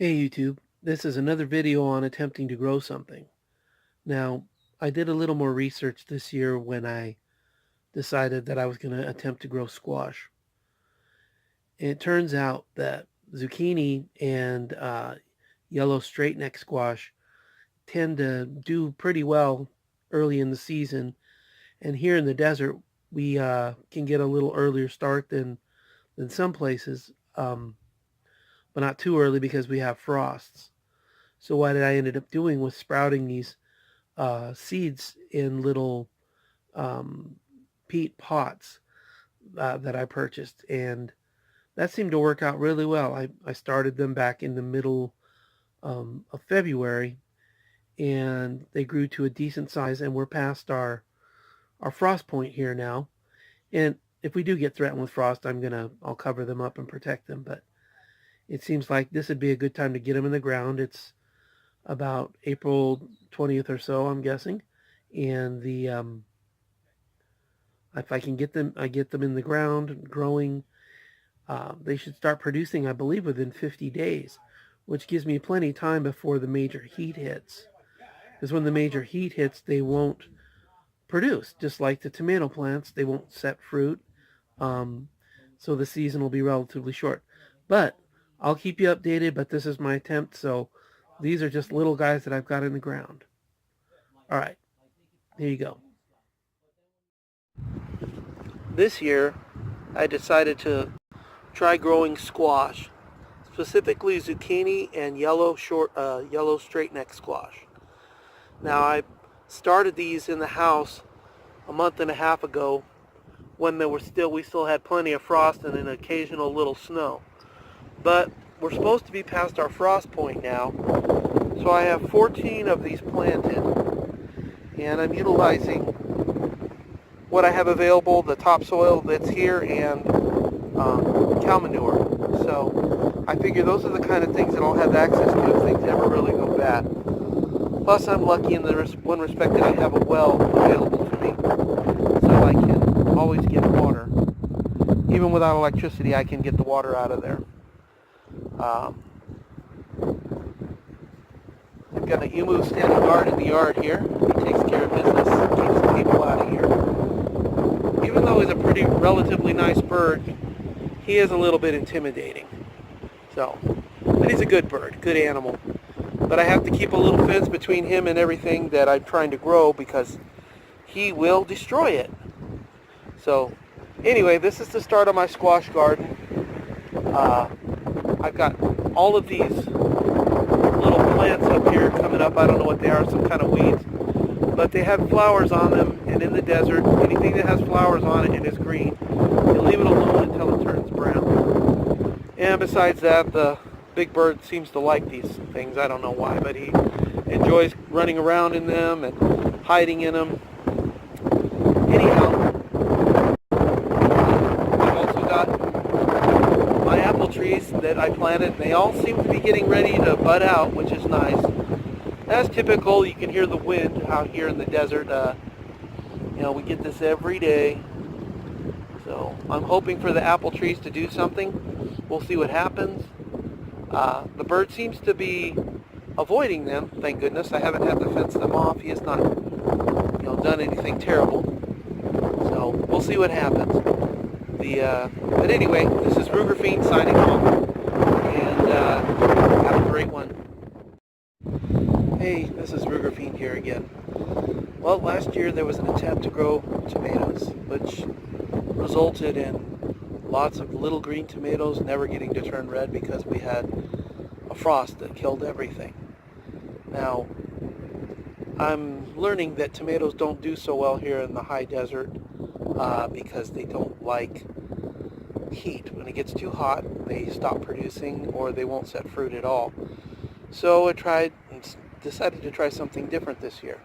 Hey YouTube, this is another video on attempting to grow something. Now, I did a little more research this year when I decided that I was going to attempt to grow squash. It turns out that zucchini and yellow straight neck squash tend to do pretty well early in the season, and here in the desert we can get a little earlier start than some places, but not too early because we have frosts. So what I ended up doing was sprouting these seeds in little um, peat pots that I purchased, and that seemed to work out really well. I started them back in the middle of February, and they grew to a decent size, and we're past our frost point here now. And if we do get threatened with frost, I'll cover them up and protect them. But it seems like this would be a good time to get them in the ground. It's about April 20th or so, I'm guessing. And if I can get them, I get them in the ground growing. They should start producing, I believe, within 50 days, which gives me plenty of time before the major heat hits. Because when the major heat hits, they won't produce. Just like the tomato plants, they won't set fruit. So the season will be relatively short. But I'll keep you updated, but this is my attempt, so these are just little guys that I've got in the ground. All right, here you go. This year, I decided to try growing squash, specifically zucchini and yellow straight neck squash. Now, I started these in the house a month and a half ago when we still had plenty of frost and an occasional little snow. But we're supposed to be past our frost point now, so I have 14 of these planted, and I'm utilizing what I have available, the topsoil that's here, and cow manure. So I figure those are the kind of things that I'll have access to if things ever really go bad. Plus, I'm lucky in the one respect that I have a well available to me, so I can always get water. Even without electricity, I can get the water out of there. I've got a emu standing guard in the yard here. He takes care of business, keeps the people out of here. Even though he's a relatively nice bird, he is a little bit intimidating. But he's a good bird, good animal. But I have to keep a little fence between him and everything that I'm trying to grow because he will destroy it. So, anyway, this is the start of my squash garden. I've got all of these little plants up here coming up. I don't know what they are, some kind of weeds. But they have flowers on them, and in the desert, anything that has flowers on it and is green, you leave it alone until it turns brown. And besides that, the big bird seems to like these things. I don't know why, but he enjoys running around in them and hiding in them. Anyhow, I've also got my apple trees that I planted. They all seem to be getting ready to bud out, which is nice. As typical, you can hear the wind out here in the desert. We get this every day. So I'm hoping for the apple trees to do something. We'll see what happens. The bird seems to be avoiding them, thank goodness. I haven't had to fence them off. He has not, done anything terrible. So we'll see what happens. But anyway, this is Rugerfiend signing off, and have a great one. Hey, this is Rugerfiend here again. Well, last year there was an attempt to grow tomatoes, which resulted in lots of little green tomatoes never getting to turn red because we had a frost that killed everything. Now, I'm learning that tomatoes don't do so well here in the high desert because they don't like heat. When it gets too hot, they stop producing or they won't set fruit at all. So I decided to try something different this year.